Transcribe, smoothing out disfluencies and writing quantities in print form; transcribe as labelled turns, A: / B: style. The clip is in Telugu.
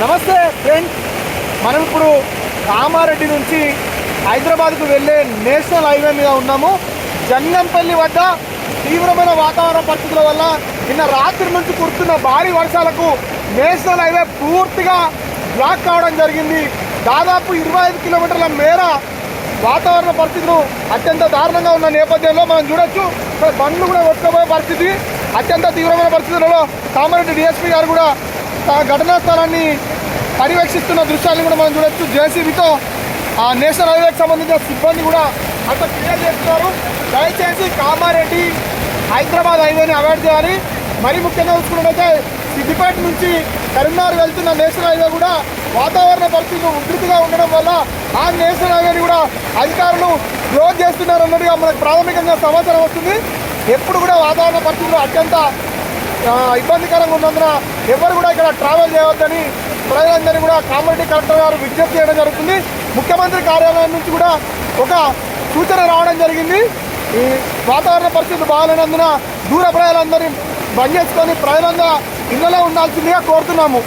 A: నమస్తే ఫ్రెండ్స్, మనం ఇప్పుడు కామారెడ్డి నుంచి హైదరాబాద్కు వెళ్ళే నేషనల్ హైవే మీద ఉన్నాము. జంగంపల్లి వద్ద తీవ్రమైన వాతావరణ పరిస్థితుల వల్ల నిన్న రాత్రి నుంచి కురుస్తున్న భారీ వర్షాలకు నేషనల్ హైవే పూర్తిగా బ్లాక్ కావడం జరిగింది. దాదాపు 25 కిలోమీటర్ల మేర వాతావరణ పరిస్థితులు అత్యంత దారుణంగా ఉన్న నేపథ్యంలో మనం చూడొచ్చు, ఇక్కడ బండ్లు కూడా కొట్టుకుపోయే పరిస్థితి. అత్యంత తీవ్రమైన పరిస్థితులలో కామారెడ్డి డిఎస్పీ గారు కూడా ఘటనా స్థలాన్ని పర్యవేక్షిస్తున్న దృశ్యాన్ని కూడా మనం చూడొచ్చు. జేసీబీతో ఆ నేషనల్ హైవేకి సంబంధించిన సిబ్బంది కూడా అంత క్లియర్ చేస్తున్నారు. దయచేసి కామారెడ్డి హైదరాబాద్ హైవేని అవాయిడ్ చేయాలి. మరీ ముఖ్యంగా చూసుకున్నట్టయితే సిద్దిపేట నుంచి కరీంనగర్ వెళ్తున్న నేషనల్ హైవే కూడా వాతావరణ పరిస్థితులు ఉధృతిగా ఉండడం వల్ల ఆ నేషనల్ హైవేని కూడా అధికారులు క్లోజ్ చేస్తున్నారు అన్నట్టుగా మనకు ప్రాథమికంగా సమాచారం వస్తుంది. ఎప్పుడు కూడా వాతావరణ పరిస్థితులు అత్యంత ఇబ్బందికరంగా ఉన్నందున ఎవరు కూడా ఇక్కడ ట్రావెల్ చేయవద్దని ప్రజలందరినీ కూడా కామారెడ్డి కలెక్టర్ గారు విజ్ఞప్తి చేయడం జరుగుతుంది. ముఖ్యమంత్రి కార్యాలయం నుంచి కూడా ఒక సూచన రావడం జరిగింది. ఈ వాతావరణ పరిస్థితులు బాగాలేనందున దూర ప్రజలందరినీ బంద్ చేసుకొని ప్రజలందరూ ఇళ్లలో ఉండాల్సిందిగా కోరుతున్నాము.